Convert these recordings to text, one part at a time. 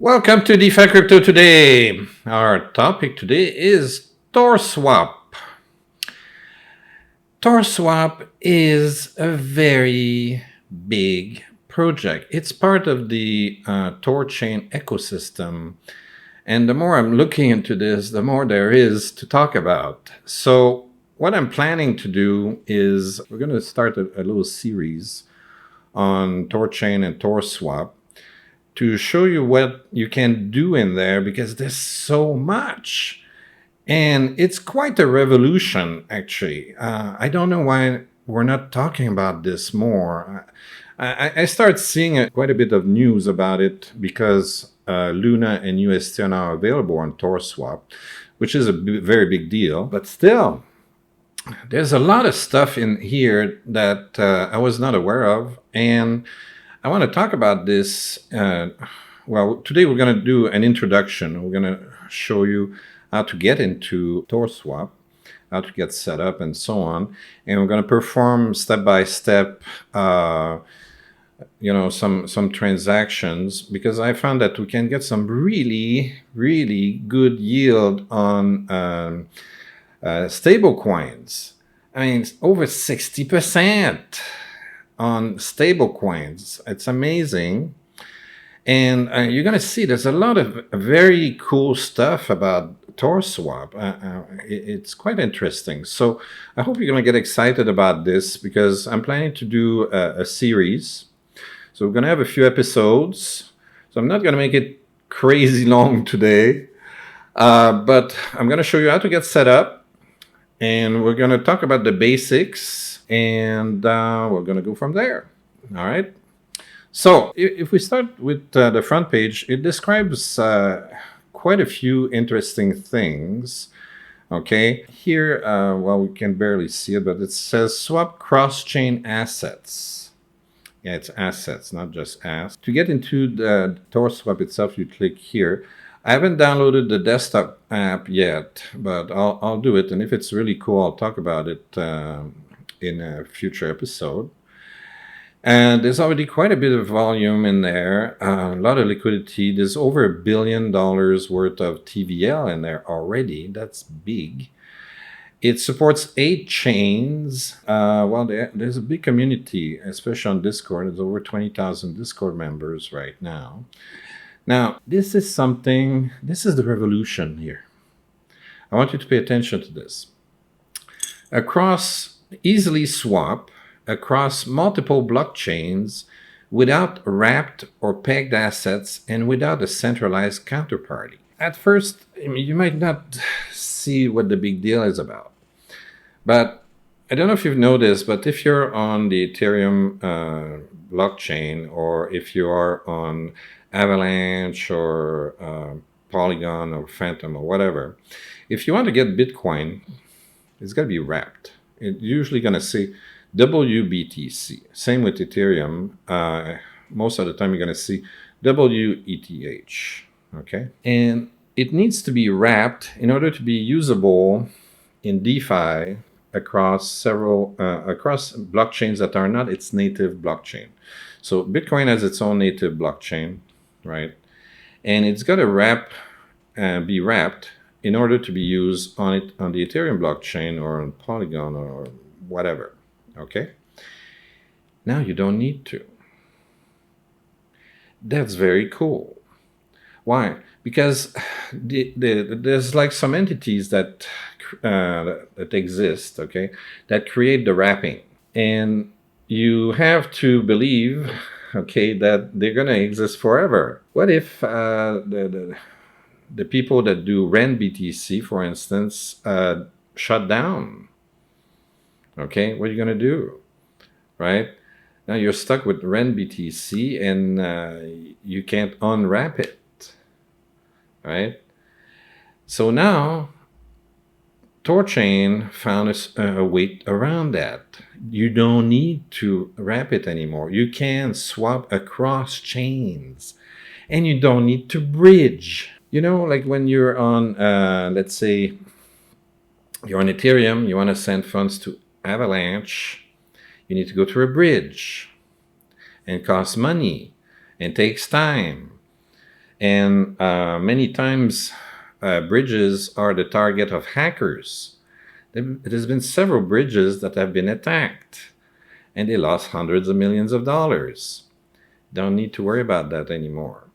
Welcome to DeFi Crypto today. Our topic today is ThorSwap. ThorSwap is a very big project. It's part of the ThorChain ecosystem. And the more I'm looking into this, the more there is to talk about. So what I'm planning to do is we're going to start a little series on ThorChain and ThorSwap to show you what you can do in there, because there's so much. And it's quite a revolution, actually. I don't know why we're not talking about this more. I start seeing quite a bit of news about it because Luna and UST are now available on ThorSwap, which is a very big deal. But still, there's a lot of stuff in here that I was not aware of. And I want to talk about this. Well, today we're going to do an introduction. We're going to show you how to get into ThorSwap, how to get set up, and so on. And we're going to perform step-by-step, some transactions, because I found that we can get some really, really good yield on stable coins. I mean, it's over 60%. On stable coins. It's amazing. And you're going to see there's a lot of very cool stuff about ThorSwap. It's quite interesting. So I hope you're going to get excited about this, because I'm planning to do a series. So we're going to have a few episodes. So I'm not going to make it crazy long today. But I'm going to show you how to get set up. And we're going to talk about the basics. And we're going to go from there. All right. So if we start with the front page, it describes quite a few interesting things. Okay. Here, well, we can barely see it, but it says swap cross-chain assets. Yeah, it's assets, not just ass. To get into the ThorSwap itself, you click here. I haven't downloaded the desktop app yet, but I'll do it. And if it's really cool, I'll talk about it in a future episode. And there's already quite a bit of volume in there, a lot of liquidity. There's over $1 billion worth of TVL in there already. That's big. It supports 8 chains. Well, there's a big community, especially on Discord. There's over 20,000 Discord members right now. Now, this is the revolution here. I want you to pay attention to this. Easily swap across multiple blockchains without wrapped or pegged assets and without a centralized counterparty. At first, you might not see what the big deal is about. But I don't know if you've noticed, but if you're on the Ethereum blockchain, or if you are on Avalanche or Polygon or Phantom or whatever, if you want to get Bitcoin, it's got to be wrapped. It's usually going to say WBTC. Same with Ethereum. Most of the time you're going to see WETH. Okay? And it needs to be wrapped in order to be usable in DeFi across blockchains that are not its native blockchain. So Bitcoin has its own native blockchain, right? And it's got to be wrapped in order to be used on the Ethereum blockchain or on Polygon or whatever. Okay? Now you don't need to. That's very cool. Why? Because there's like some entities that exist, okay, that create the wrapping. And you have to believe, okay, that they're going to exist forever. What if the people that do RenBTC, for instance, shut down? Okay, what are you going to do, right? Now you're stuck with RenBTC and you can't unwrap it, right? So now ThorChain found a way around that. You don't need to wrap it anymore. You can swap across chains, and you don't need to bridge. You know, like when you're on, let's say, you're on Ethereum, you want to send funds to Avalanche, you need to go through a bridge, and it costs money, and takes time. And many times, bridges are the target of hackers. There's been several bridges that have been attacked, and they lost hundreds of millions of dollars. Don't need to worry about that anymore.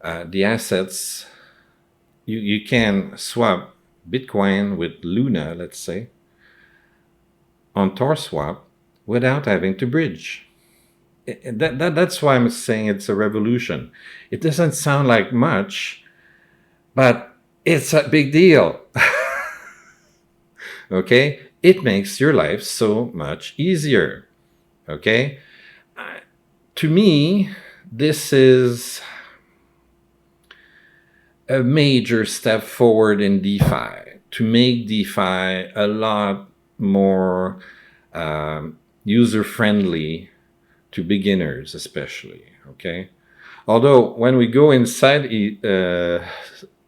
The assets, you can swap Bitcoin with Luna, let's say, on ThorSwap without having to bridge. That's why I'm saying it's a revolution. It doesn't sound like much, but it's a big deal. Okay? It makes your life so much easier. Okay? To me, this is a major step forward in DeFi to make DeFi a lot more user-friendly to beginners, especially. Okay? Although when we go inside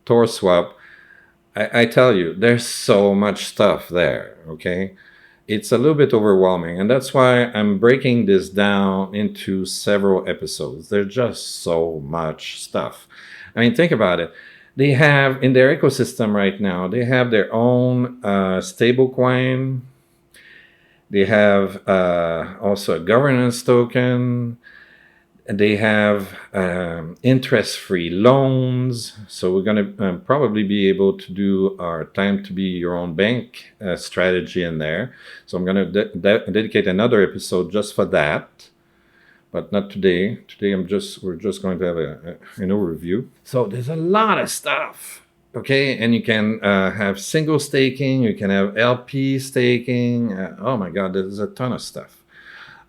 ThorSwap, I tell you, there's so much stuff there, okay? It's a little bit overwhelming, and that's why I'm breaking this down into several episodes. There's just so much stuff. I mean, think about it. They have, in their ecosystem right now, they have their own stablecoin. They have also a governance token. They have interest-free loans. So we're going to probably be able to do our time to be your own bank strategy in there. So I'm going to dedicate another episode just for that, but not today. Today we're just going to have an overview. So there's a lot of stuff. Okay, and you can have single staking. You can have LP staking. Oh my God, there's a ton of stuff.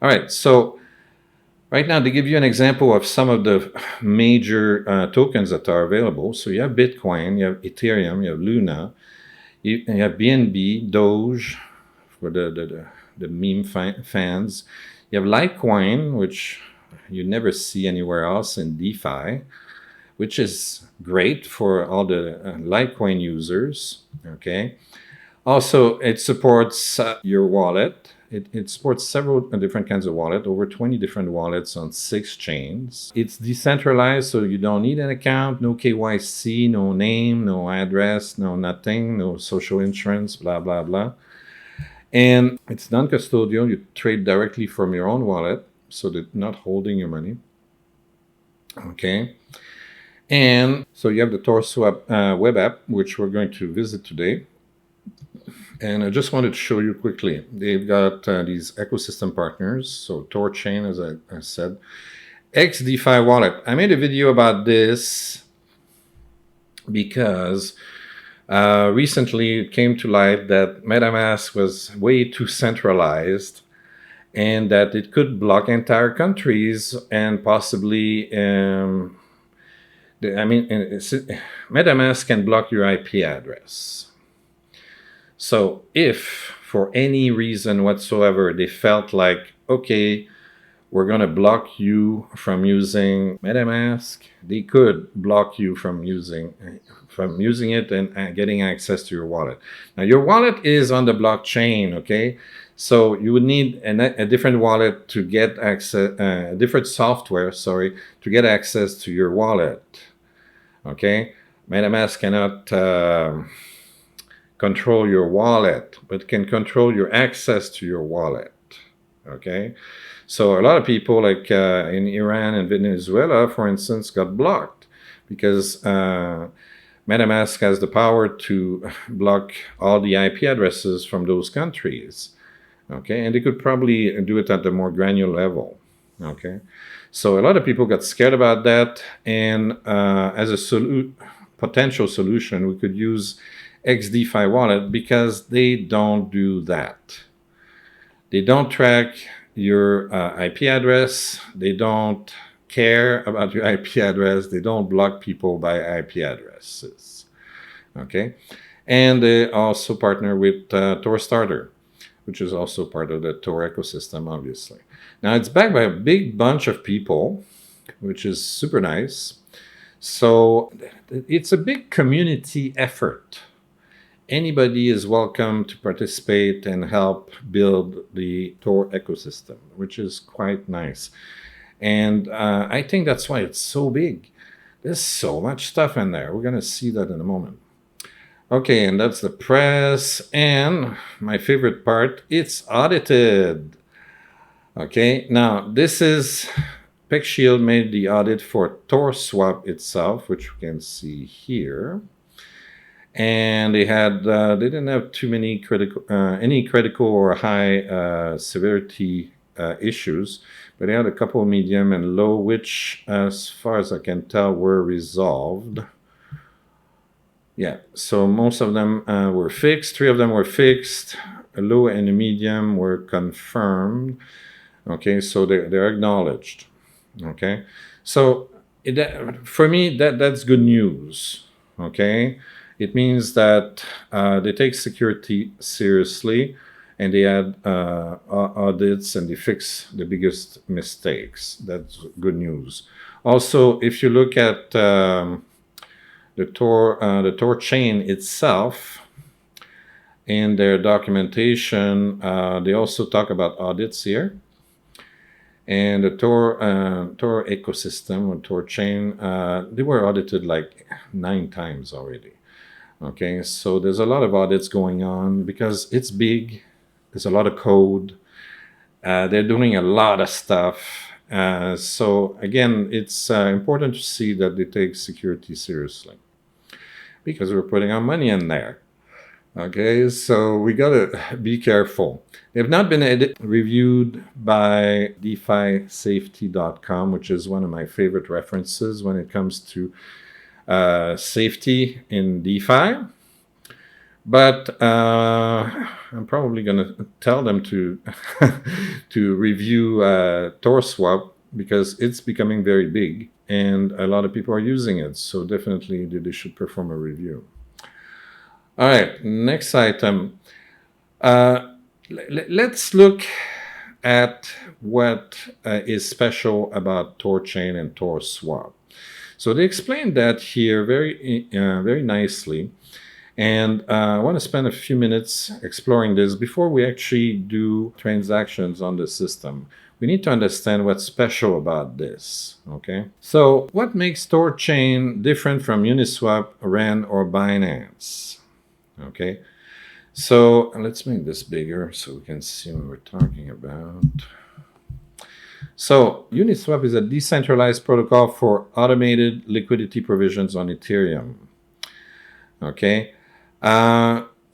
All right, so right now, to give you an example of some of the major tokens that are available, so you have Bitcoin, you have Ethereum, you have Luna, you have BNB, Doge for the meme fans. You have Litecoin, which you never see anywhere else in DeFi, which is great for all the Litecoin users. Okay. Also, it supports your wallet. It supports several different kinds of wallet, over 20 different wallets on 6 chains. It's decentralized, so you don't need an account, no KYC, no name, no address, no nothing, no social insurance, blah, blah, blah. And it's non-custodial. You trade directly from your own wallet, so they're not holding your money. Okay. And so you have the ThorSwap web app, which we're going to visit today. And I just wanted to show you quickly. They've got these ecosystem partners. So ThorChain, as I said. XDeFi wallet. I made a video about this because recently it came to light that MetaMask was way too centralized and that it could block entire countries and possibly, MetaMask can block your IP address. So if for any reason whatsoever they felt like, okay, we're going to block you from using MetaMask, they could block you from using it and getting access to your wallet. Now, your wallet is on the blockchain, okay? So you would need a different wallet to get access, different software, sorry, to get access to your wallet, okay? MetaMask cannot control your wallet, but can control your access to your wallet, okay? So a lot of people, like in Iran and Venezuela, for instance, got blocked because MetaMask has the power to block all the IP addresses from those countries, okay? And they could probably do it at a more granular level, okay? So a lot of people got scared about that, and as a potential solution, we could use XDeFi wallet because they don't do that. They don't track your IP address. They don't care about your IP address. They don't block people by IP addresses. Okay, and they also partner with ThorStarter, which is also part of the Thor ecosystem, obviously. Now it's backed by a big bunch of people, which is super nice. So it's a big community effort. Anybody is welcome to participate and help build the Thor ecosystem, which is quite nice. And I think that's why it's so big. There's so much stuff in there. We're going to see that in a moment. Okay, and that's the press. And my favorite part, it's audited. Okay, now this is PeckShield made the audit for ThorSwap itself, which we can see here. And they didn't have too many any critical or high severity issues, but they had a couple of medium and low, which, as far as I can tell, were resolved. Yeah, so most of them were fixed. 3 of them were fixed. A low and a medium were confirmed. Okay, so they're acknowledged. Okay, so for me, that's good news. Okay, it means that they take security seriously, and they had audits, and they fix the biggest mistakes. That's good news. Also, if you look at the ThorChain itself, in their documentation, they also talk about audits here. And the Tor ecosystem or ThorChain, they were audited like 9 times already. Okay, so there's a lot of audits going on because it's big. There's a lot of code. They're doing a lot of stuff. So again, it's important to see that they take security seriously because we're putting our money in there. Okay, so we gotta be careful. They've not been reviewed by DeFiSafety.com, which is one of my favorite references when it comes to safety in DeFi. But I'm probably gonna tell them to to review ThorSwap because it's becoming very big and a lot of people are using it. So definitely they should perform a review. All right, next item. Let's look at what is special about ThorChain and ThorSwap. So they explained that here very nicely. And I want to spend a few minutes exploring this before we actually do transactions on the system. We need to understand what's special about this, okay? So what makes ThorChain different from Uniswap, Ren, or Binance? Okay, so let's make this bigger so we can see what we're talking about. So Uniswap is a decentralized protocol for automated liquidity provisions on Ethereum. Okay,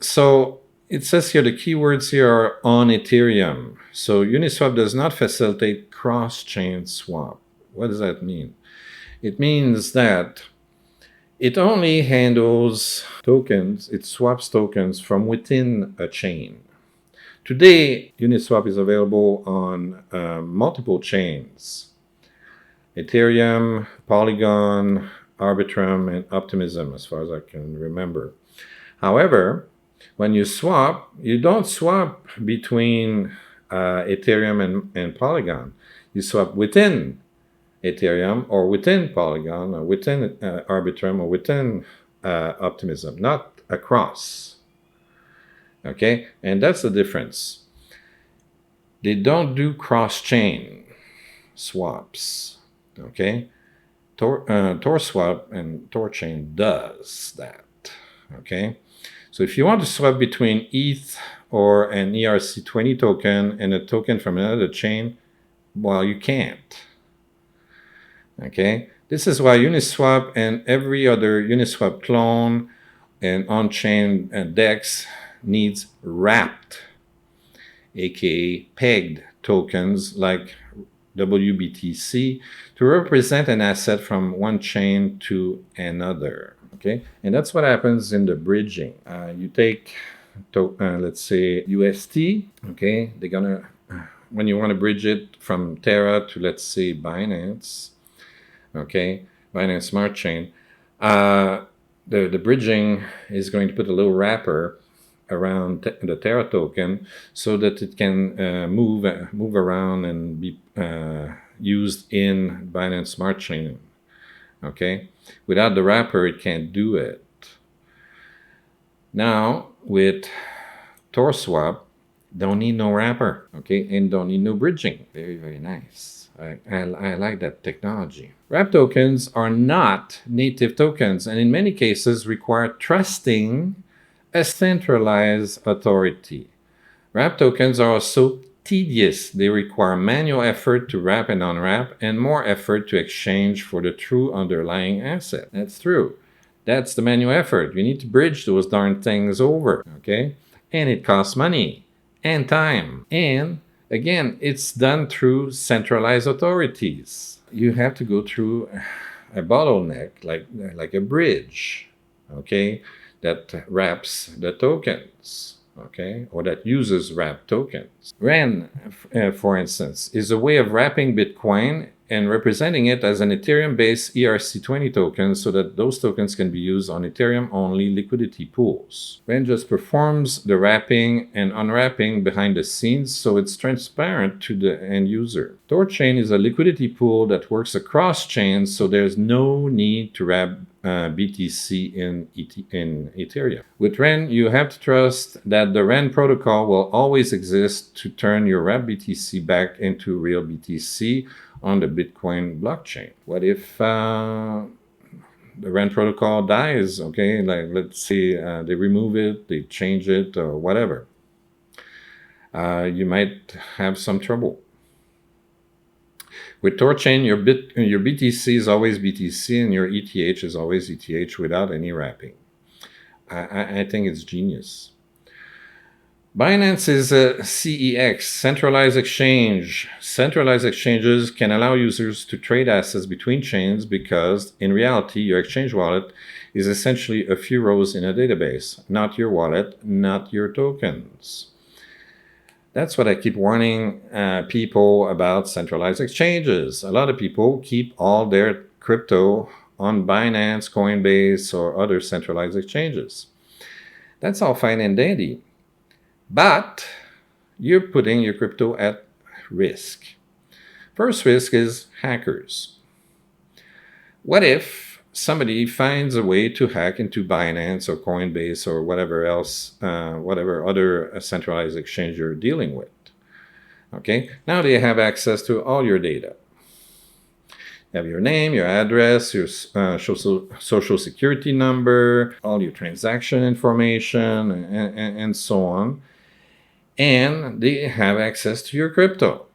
so it says here the keywords here are on Ethereum. So Uniswap does not facilitate cross-chain swap. What does that mean? It means that it only handles tokens, it swaps tokens from within a chain. Today, Uniswap is available on multiple chains: Ethereum, Polygon, Arbitrum, and Optimism, as far as I can remember. However, when you swap, you don't swap between Ethereum and Polygon. You swap within Ethereum or within Polygon or within Arbitrum or within Optimism, not across. Okay, and that's the difference. They don't do cross-chain swaps. Okay, ThorSwap and ThorChain does that. Okay, so if you want to swap between ETH or an ERC20 token and a token from another chain, well, you can't. Okay, this is why Uniswap and every other Uniswap clone and on-chain DEX needs wrapped, aka pegged tokens like WBTC to represent an asset from one chain to another. Okay, and that's what happens in the bridging. You take, let's say, UST. Okay, they're gonna, when you want to bridge it from Terra to, let's say, Binance. Okay, Binance Smart Chain, the bridging is going to put a little wrapper around the Terra token so that it can move around and be used in Binance Smart Chain. Okay, without the wrapper, it can't do it. Now with ThorSwap, Don't need no wrapper, okay? And don't need no bridging. Very, very nice. I like that technology. Wrap tokens are not native tokens, and in many cases require trusting a centralized authority. Wrap tokens are also tedious. They require manual effort to wrap and unwrap and more effort to exchange for the true underlying asset. That's true. That's the manual effort. You need to bridge those darn things over, okay? And it costs money and time. And again, it's done through centralized authorities. You have to go through a bottleneck, like a bridge, okay, that wraps the tokens, okay, or that uses wrap tokens. REN, for instance, is a way of wrapping Bitcoin and representing it as an Ethereum-based ERC20 token so that those tokens can be used on Ethereum-only liquidity pools. REN just performs the wrapping and unwrapping behind the scenes so it's transparent to the end user. ThorChain is a liquidity pool that works across chains, so there's no need to wrap BTC in Ethereum. With REN, you have to trust that the REN protocol will always exist to turn your wrapped BTC back into real BTC on the Bitcoin blockchain. What if the REN protocol dies? Okay, like let's say they remove it, they change it, or whatever. You might have some trouble. With ThorChain, your BTC is always BTC and your ETH is always ETH without any wrapping. I think it's genius. Binance is a CEX, centralized exchange. Centralized exchanges can allow users to trade assets between chains because, in reality, your exchange wallet is essentially a few rows in a database, not your wallet, not your tokens. That's what I keep warning people about centralized exchanges. A lot of people keep all their crypto on Binance, Coinbase, or other centralized exchanges. That's all fine and dandy. But you're putting your crypto at risk. First risk is hackers. What if somebody finds a way to hack into Binance or Coinbase or whatever else, whatever other centralized exchange you're dealing with? Okay, now they have access to all your data. You have your name, your address, your social security number, all your transaction information, and so on. And they have access to your crypto.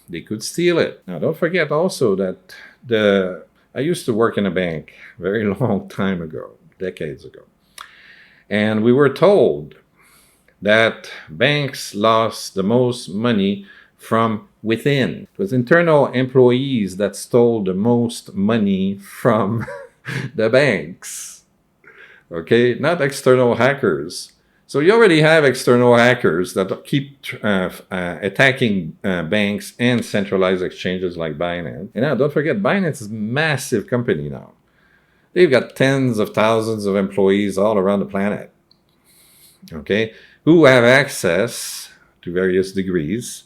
They could steal it. Now, don't forget also that I used to work in a bank a very long time ago, decades ago. And we were told that banks lost the most money from within. It was internal employees that stole the most money from the banks. Okay, not external hackers. So you already have external hackers that keep attacking banks and centralized exchanges like Binance. And now don't forget, Binance is a massive company now. They've got tens of thousands of employees all around the planet, okay, who have access to various degrees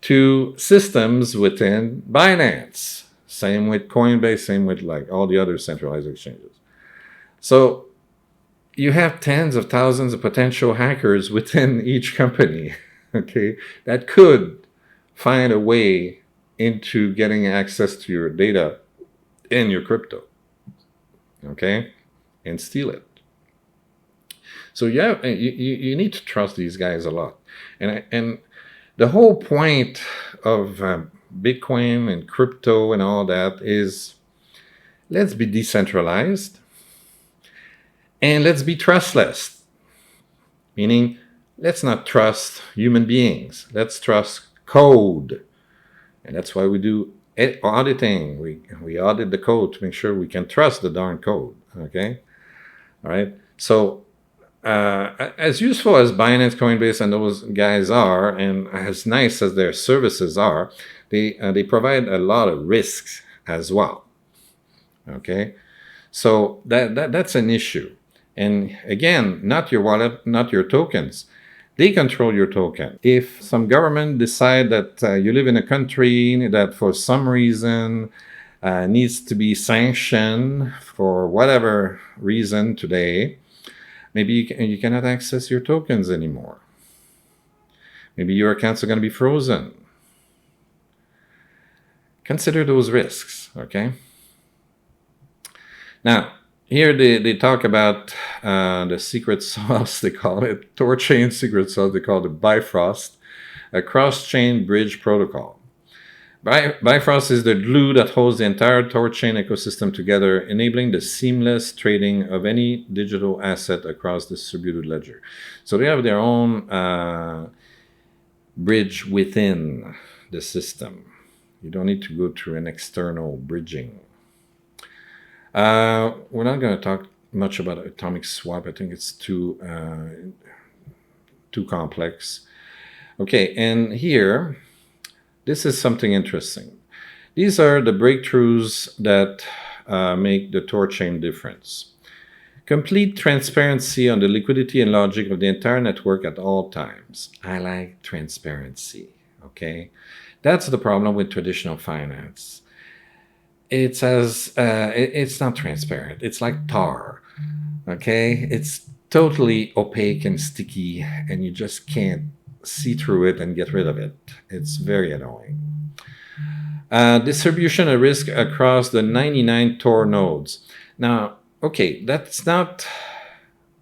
to systems within Binance. Same with Coinbase, same with like all the other centralized exchanges. So you have tens of thousands of potential hackers within each company, okay, that could find a way into getting access to your data and your crypto, okay, and steal it. So you need to trust these guys a lot. And the whole point of Bitcoin and crypto and all that is let's be decentralized. And let's be trustless, meaning let's not trust human beings. Let's trust code. And that's why we do auditing. We audit the code to make sure we can trust the darn code, okay? All right? So as useful as Binance, Coinbase, and those guys are, and as nice as their services are, they provide a lot of risks as well, okay? So that's an issue. And again, not your wallet, not your tokens. They control your token. If some government decide that you live in a country that for some reason needs to be sanctioned for whatever reason today, maybe you cannot access your tokens anymore. Maybe your accounts are going to be frozen. Consider those risks, okay? Now, here they talk about the secret sauce, they call it, ThorChain secret sauce, they call it Bifrost, a cross-chain bridge protocol. Bifrost is the glue that holds the entire ThorChain ecosystem together, enabling the seamless trading of any digital asset across distributed ledger. So they have their own bridge within the system. You don't need to go through an external bridging. We're not going to talk much about atomic swap. I think it's too complex. Okay, and here, this is something interesting. These are the breakthroughs that make the ThorChain difference. Complete transparency on the liquidity and logic of the entire network at all times. I like transparency, okay? That's the problem with traditional finance. It's not transparent. It's like tar, okay? It's totally opaque and sticky, and you just can't see through it and get rid of it. It's very annoying. Distribution of risk across the 99 Tor nodes. Now, okay, that's not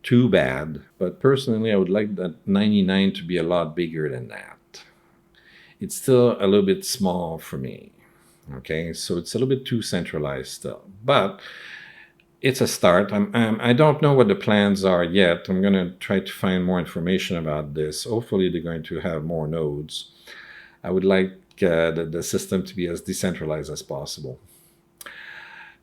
too bad, but personally, I would like that 99 to be a lot bigger than that. It's still a little bit small for me. Okay, so it's a little bit too centralized still, but it's a start. I don't know what the plans are yet. I'm going to try to find more information about this. Hopefully, they're going to have more nodes. I would like the system to be as decentralized as possible.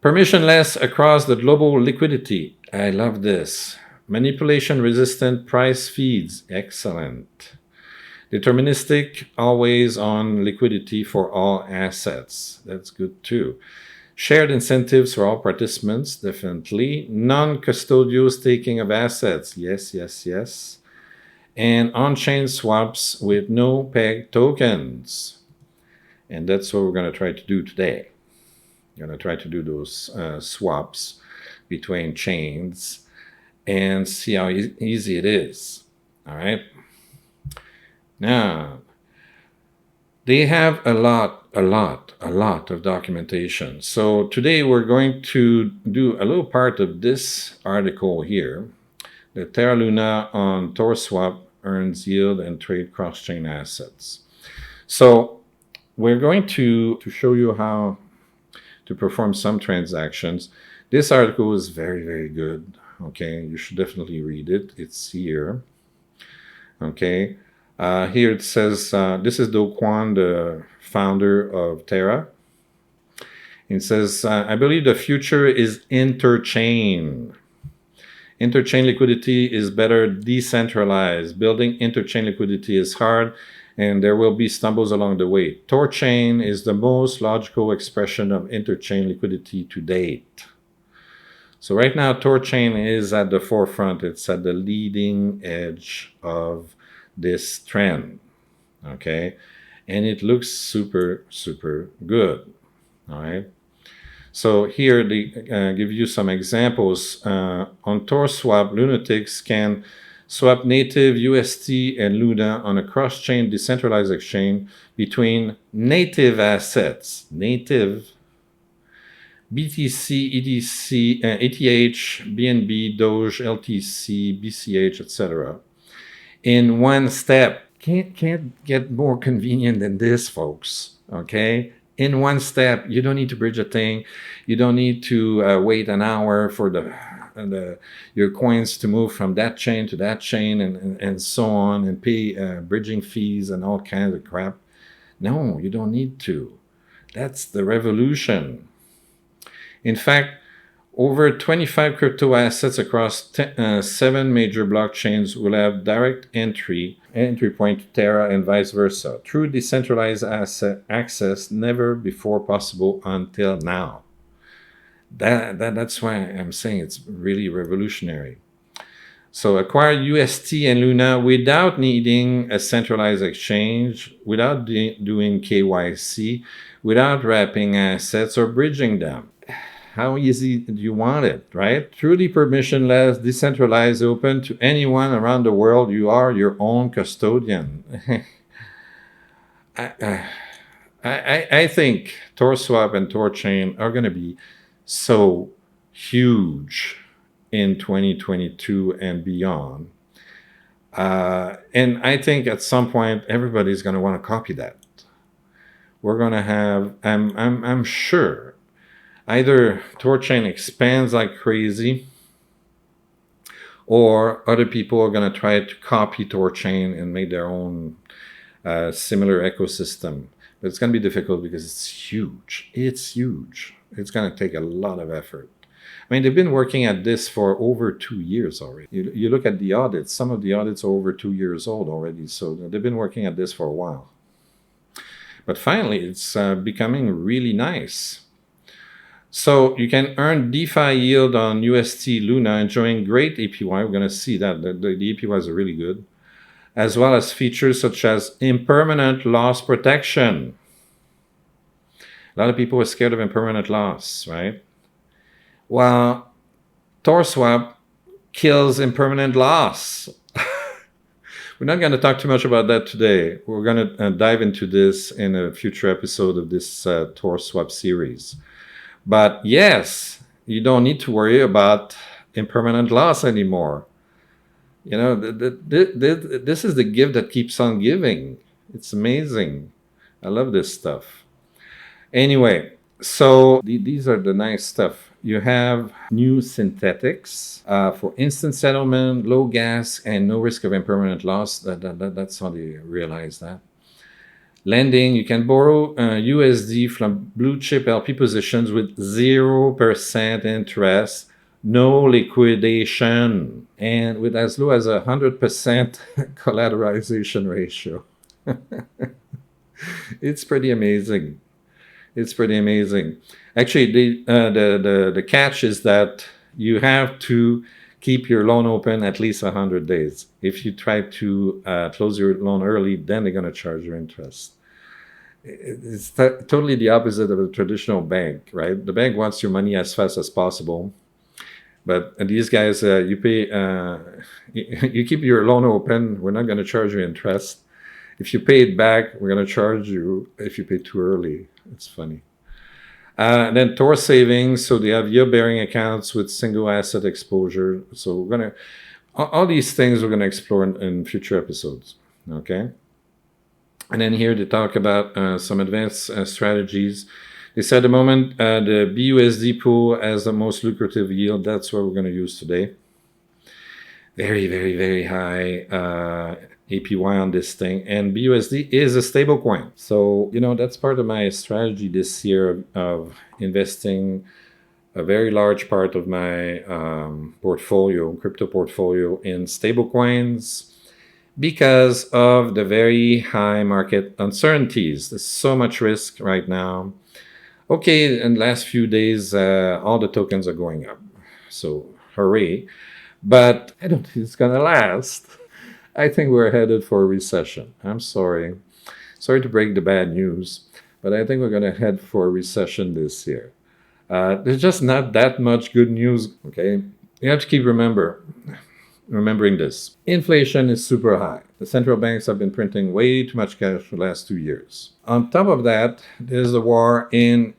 Permissionless across the global liquidity. I love this. Manipulation-resistant price feeds. Excellent. Deterministic, always-on liquidity for all assets. That's good too. Shared incentives for all participants, definitely. Non-custodial staking of assets. Yes, yes, yes. And on-chain swaps with no peg tokens. And that's what we're going to try to do today. We're going to try to do those swaps between chains and see how easy it is. All right. Now, they have a lot of documentation. So today we're going to do a little part of this article here. The Terra Luna on ThorSwap earns yield and trade cross-chain assets. So we're going to show you how to perform some transactions. This article is very, very good. Okay, you should definitely read it. It's here. Okay. Here it says, this is Do Kwon, the founder of Terra. It says, I believe the future is interchain. Interchain liquidity is better decentralized. Building interchain liquidity is hard, and there will be stumbles along the way. ThorChain is the most logical expression of interchain liquidity to date. So right now, ThorChain is at the forefront. It's at the leading edge of this trend, okay, and it looks super good. All right, so here they give you some examples. On ThorSwap, lunatics can swap native UST and Luna on a cross-chain decentralized exchange between native assets, native BTC, ETC, ETH, BNB, Doge, LTC, BCH, etc. in one step. Can't get more convenient than this, folks. Okay, in one step. You don't need to bridge a thing. You don't need to wait an hour for your coins to move from that chain to that chain and so on, and pay bridging fees and all kinds of crap. No, you don't need to. That's the revolution. In fact, over 25 crypto assets across 7 major blockchains will have direct entry point to Terra and vice versa, through decentralized asset access never before possible until now. That's why I'm saying it's really revolutionary. So acquire UST and Luna without needing a centralized exchange, without doing KYC, without wrapping assets or bridging them. How easy do you want it, right? Truly permissionless, decentralized, open to anyone around the world. You are your own custodian. I think ThorSwap and ThorChain are going to be so huge in 2022 and beyond. And I think at some point everybody's going to want to copy that. We're going to have, I'm sure, either ThorChain expands like crazy, or other people are going to try to copy ThorChain and make their own similar ecosystem. But it's going to be difficult because it's huge. It's huge. It's going to take a lot of effort. I mean, they've been working at this for over 2 years already. You look at the audits, some of the audits are over 2 years old already. So they've been working at this for a while. But finally, it's becoming really nice. So you can earn DeFi yield on UST Luna, enjoying great APY. We're going to see that. The APYs are really good. As well as features such as impermanent loss protection. A lot of people are scared of impermanent loss, right? Well, ThorSwap kills impermanent loss. We're not going to talk too much about that today. We're going to dive into this in a future episode of this ThorSwap series. But yes, you don't need to worry about impermanent loss anymore. You know, this is the gift that keeps on giving. It's amazing. I love this stuff. Anyway, so these are the nice stuff. You have new synthetics for instant settlement, low gas, and no risk of impermanent loss. That's how they realize that. Lending, you can borrow USD from blue chip LP positions with 0% interest, no liquidation, and with as low as 100% collateralization ratio. It's pretty amazing. It's pretty amazing. Actually, the catch is that you have to keep your loan open at least 100 days. If you try to close your loan early, then they're going to charge you interest. It's totally the opposite of a traditional bank, right? The bank wants your money as fast as possible. But these guys, you pay, you keep your loan open, we're not going to charge you interest. If you pay it back, we're going to charge you if you pay too early. It's funny. Then Thor savings, so they have yield-bearing accounts with single asset exposure. So we're going to, all these things we're going to explore in future episodes, okay? And then here they talk about some advanced strategies. They said at the moment the BUSD pool has the most lucrative yield. That's what we're going to use today. Very, very, very high APY on this thing. And BUSD is a stable coin. So, you know, that's part of my strategy this year of investing a very large part of my portfolio, crypto portfolio, in stable coins because of the very high market uncertainties. There's so much risk right now. Okay, in the last few days, all the tokens are going up. So, hooray. But I don't think it's going to last. I think we're headed for a recession. I'm sorry. Sorry to break the bad news, but I think we're going to head for a recession this year. There's just not that much good news, okay? You have to keep remembering this. Inflation is super high. The central banks have been printing way too much cash for the last 2 years. On top of that, there's the war in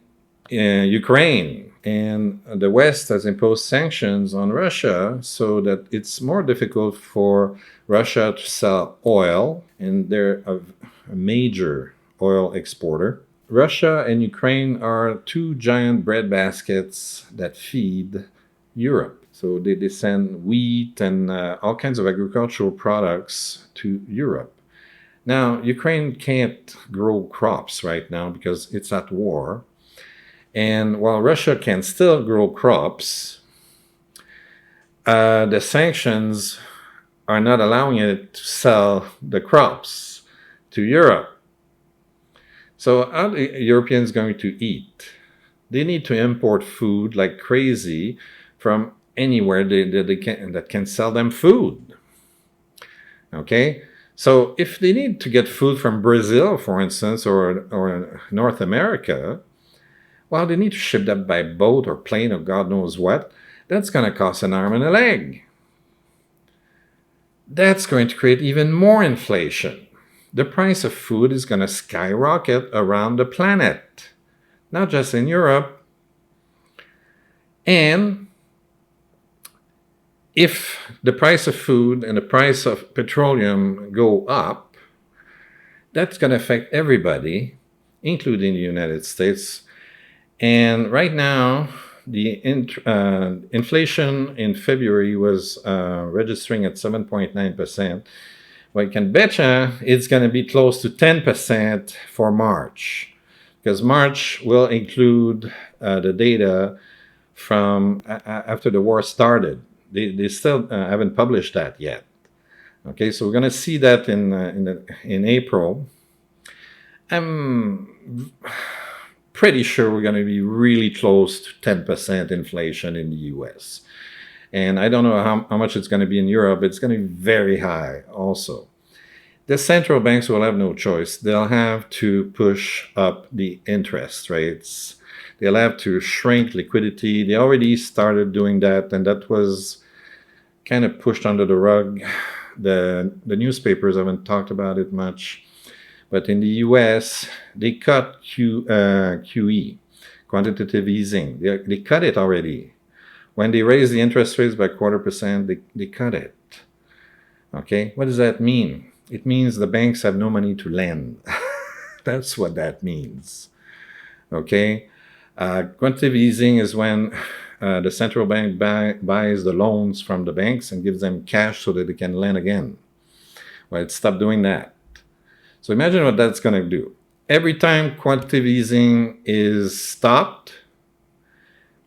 Ukraine. And the West has imposed sanctions on Russia so that it's more difficult for Russia to sell oil, and they're a major oil exporter. Russia and Ukraine are two giant breadbaskets that feed Europe. So they send wheat and all kinds of agricultural products to Europe. Now, Ukraine can't grow crops right now because it's at war. And while Russia can still grow crops, the sanctions are not allowing it to sell the crops to Europe. So how are the Europeans going to eat? They need to import food like crazy from anywhere that can sell them food. Okay? So if they need to get food from Brazil, for instance, or North America, well, they need to ship that by boat or plane or God knows what. That's going to cost an arm and a leg. That's going to create even more inflation. the price of food is going to skyrocket around the planet, not just in Europe. And if the price of food and the price of petroleum go up, that's going to affect everybody, including the United States. And right now, the inflation in February was registering at 7.9%. Well, you can betcha it's going to be close to 10% for March, because March will include the data from after the war started. They still haven't published that yet. Okay, so we're going to see that in April. I'm pretty sure we're going to be really close to 10% inflation in the US. And I don't know how much it's going to be in Europe. It's going to be very high also. The central banks will have no choice. They'll have to push up the interest rates. They'll have to shrink liquidity. They already started doing that, and that was kind of pushed under the rug. The newspapers haven't talked about it much. But in the US, they cut QE, quantitative easing. They cut it already. When they raise the interest rates by 0.25%, they cut it. Okay, what does that mean? It means the banks have no money to lend. That's what that means. Okay, quantitative easing is when the central bank buys the loans from the banks and gives them cash so that they can lend again. Well, it stopped doing that. So imagine what that's going to do. Every time quantitative easing is stopped,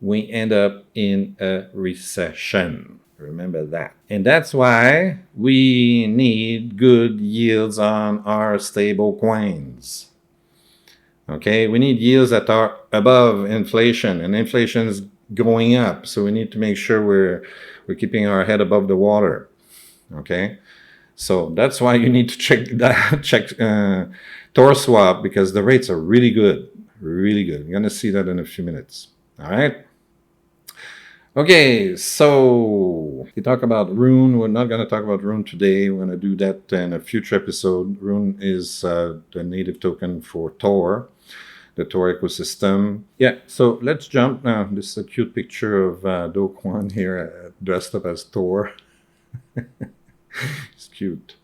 we end up in a recession. Remember that. And that's why we need good yields on our stable coins. Okay, we need yields that are above inflation, and inflation is going up. So we need to make sure we're keeping our head above the water. Okay. So that's why you need to check ThorSwap, because the rates are really good, really good. You're going to see that in a few minutes. All right. Okay, so we talk about Rune. We're not going to talk about Rune today. We're going to do that in a future episode. Rune is the native token for Thor, the Thor ecosystem. Yeah, so let's jump now. This is a cute picture of Do Kwon here dressed up as Thor. It's cute.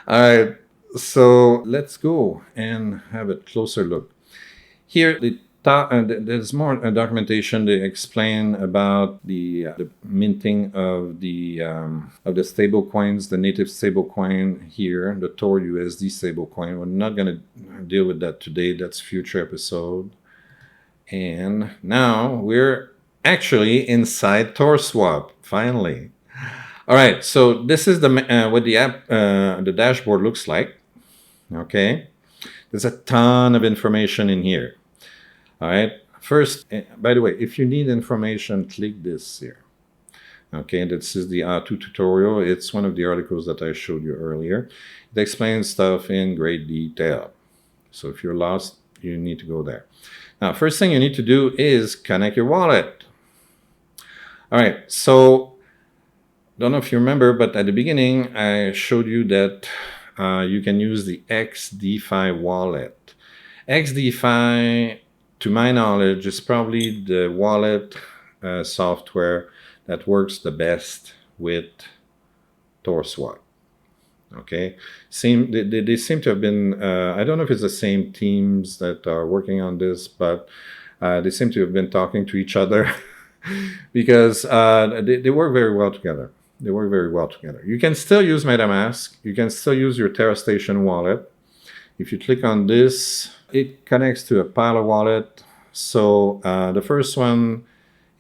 All right, so let's go and have a closer look. Here, there's more documentation. They explain about the minting of the stable coins, the native stable coin here, the Thor USD stable coin. We're not going to deal with that today. That's future episode. And now we're actually inside ThorSwap, finally. All right, so this is what the app, the dashboard looks like. Okay, there's a ton of information in here. All right, first, by the way, if you need information, click this here. Okay, this is the how-to tutorial. It's one of the articles that I showed you earlier. It explains stuff in great detail. So if you're lost, you need to go there. Now, first thing you need to do is connect your wallet. All right, so don't know if you remember, but at the beginning, I showed you that you can use the XDefi wallet. XDefi, to my knowledge, is probably the wallet software that works the best with ThorSwap. Okay, they seem to have been, I don't know if it's the same teams that are working on this, but they seem to have been talking to each other because they work very well together. They work very well together. You can still use MetaMask. You can still use your Terra Station wallet. If you click on this, it connects to a pile of wallet. So the first one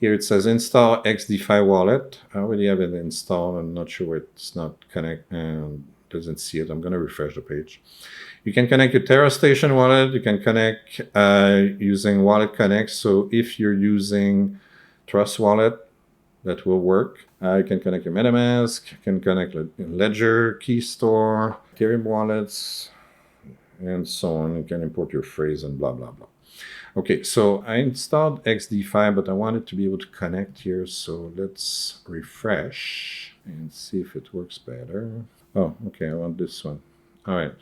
here, it says install XDefi wallet. I already have it installed. I'm not sure it's not connect and doesn't see it. I'm going to refresh the page. You can connect your Terra Station wallet. You can connect using Wallet Connect. So if you're using Trust Wallet, that will work. You can connect your MetaMask, you can connect Ledger, Keystore, Ethereum wallets, and so on. You can import your phrase and blah, blah, blah. Okay, so I installed XDefi, but I wanted to be able to connect here. So let's refresh and see if it works better. Oh, okay, I want this one. All right.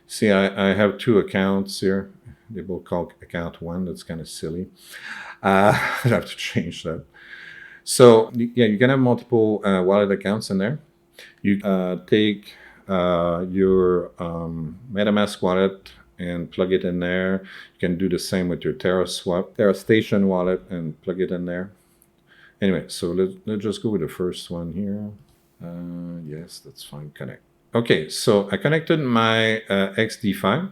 See, I have two accounts here. They both call account one. That's kind of silly. I have to change that. So yeah, you can have multiple wallet accounts in there. You take your MetaMask wallet and plug it in there. You can do the same with your Terra Station wallet and plug it in there. Anyway, so let's just go with the first one here. Yes, that's fine. Connect. Okay, so I connected my XDefi,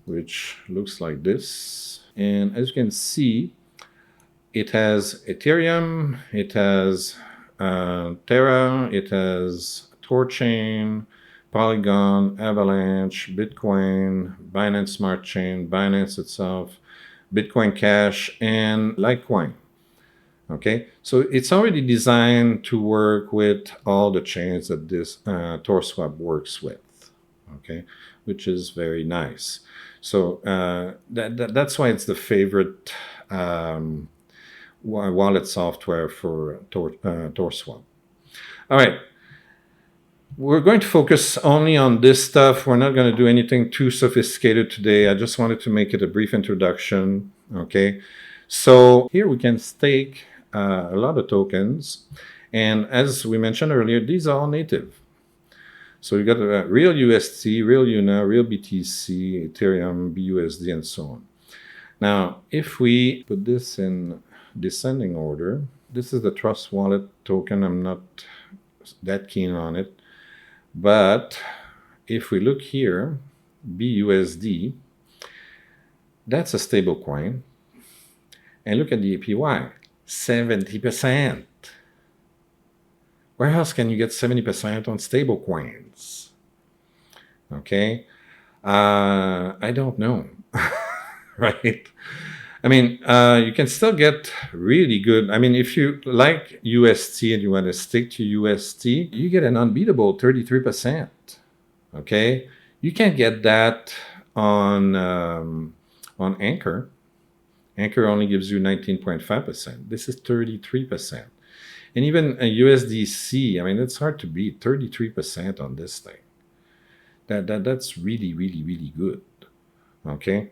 which looks like this. And as you can see, it has Ethereum, it has Terra, it has ThorChain, Polygon, Avalanche, Bitcoin, Binance Smart Chain, Binance itself, Bitcoin Cash, and Litecoin. Okay, so it's already designed to work with all the chains that this ThorSwap works with. Okay, which is very nice. So that's why it's the favorite wallet software for ThorSwap. All right. We're going to focus only on this stuff. We're not going to do anything too sophisticated today. I just wanted to make it a brief introduction. Okay. So here we can stake a lot of tokens. And as we mentioned earlier, these are all native. So you got real UST, real UNA, real BTC, Ethereum, BUSD, and so on. Now, if we put this in descending order, this is the Trust Wallet token. I'm not that keen on it. But if we look here, BUSD, that's a stable coin. And look at the APY, 70%. Where else can you get 70% on stable coins? Okay. I don't know. Right? I mean, you can still get really good. I mean, if you like UST and you want to stick to UST, you get an unbeatable 33%. Okay, you can't get that on Anchor. Anchor only gives you 19.5%. This is 33%. And even a USDC, I mean, it's hard to beat 33% on this thing. That's really, really, really good. Okay.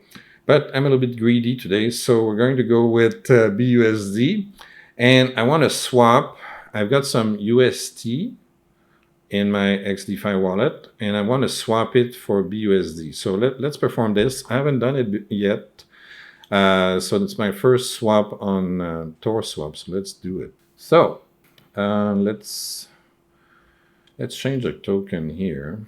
But I'm a little bit greedy today, so we're going to go with BUSD. And I want to swap. I've got some UST in my XDefi wallet, and I want to swap it for BUSD. So let's perform this. I haven't done it yet. So it's my first swap on ThorSwap, so let's do it. So let's change the token here.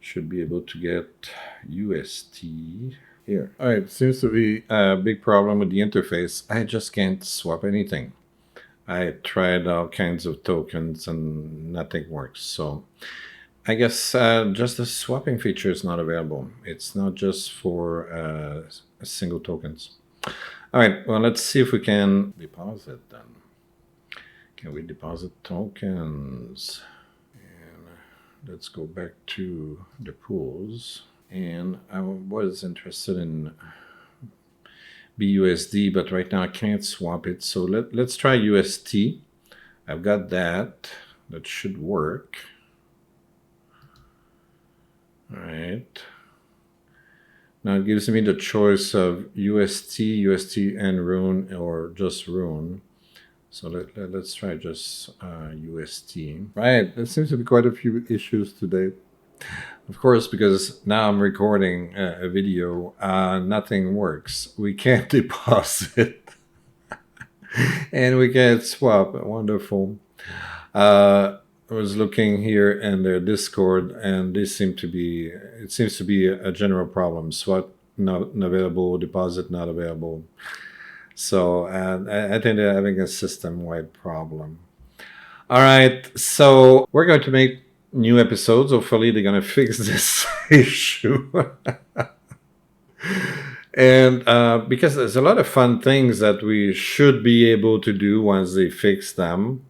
Should be able to get UST here. All right, seems to be a big problem with the interface. I just can't swap anything. I tried all kinds of tokens and nothing works. So I guess just the swapping feature is not available. It's not just for single tokens. All right, well, let's see if we can deposit them. Can we deposit tokens? Let's go back to the pools. And I was interested in BUSD, but right now I can't swap it. So let's try UST. I've got that. That should work. All right. Now it gives me the choice of UST, and Rune, or just Rune. So let's try just UST. Right, there seems to be quite a few issues today. Of course, because now I'm recording a video, nothing works. We can't deposit. And we can't swap. Wonderful. I was looking here in their Discord, and it seems to be a general problem. Swap not available, deposit not available. So I think they're having a system-wide problem. All right, so we're going to make new episodes. Hopefully they're going to fix this issue. And because there's a lot of fun things that we should be able to do once they fix them.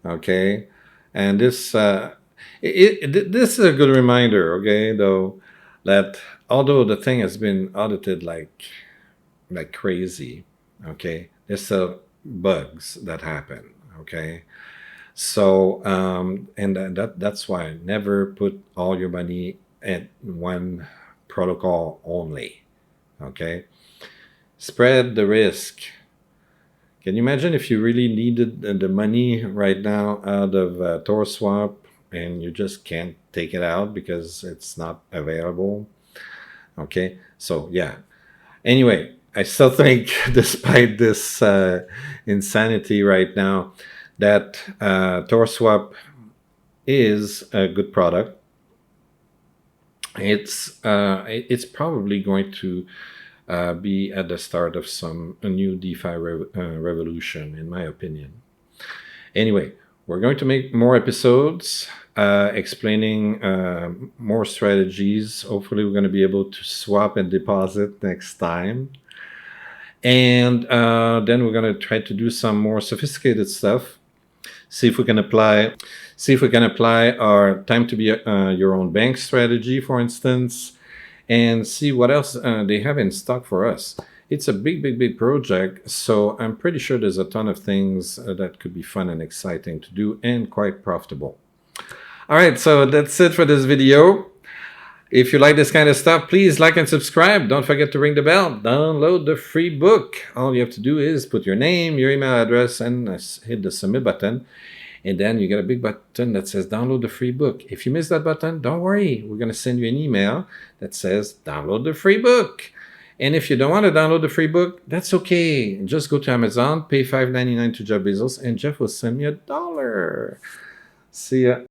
Okay, and this this is a good reminder, okay, though, that although the thing has been audited like crazy, okay, there's still bugs that happen, okay. So, and that's why never put all your money at one protocol only. Okay, spread the risk. Can you imagine if you really needed the money right now out of ThorSwap and you just can't take it out because it's not available? Okay, so yeah. Anyway, I still think, despite this insanity right now, that ThorSwap is a good product. It's probably going to be at the start of a new DeFi revolution, in my opinion. Anyway, we're going to make more episodes explaining more strategies. Hopefully, we're going to be able to swap and deposit next time. And then we're going to try to do some more sophisticated stuff. See if we can apply our time to be your own bank strategy, for instance, and see what else they have in stock for us. It's a big project, so I'm pretty sure there's a ton of things that could be fun and exciting to do and quite profitable. All right, so that's it for this video. If you like this kind of stuff, please like and subscribe. Don't forget to ring the bell. Download the free book. All you have to do is put your name, your email address, and hit the submit button. And then you get a big button that says download the free book. If you miss that button, don't worry. We're going to send you an email that says download the free book. And if you don't want to download the free book, that's okay. Just go to Amazon, pay $5.99 to Jeff Bezos, and Jeff will send me $1. See ya.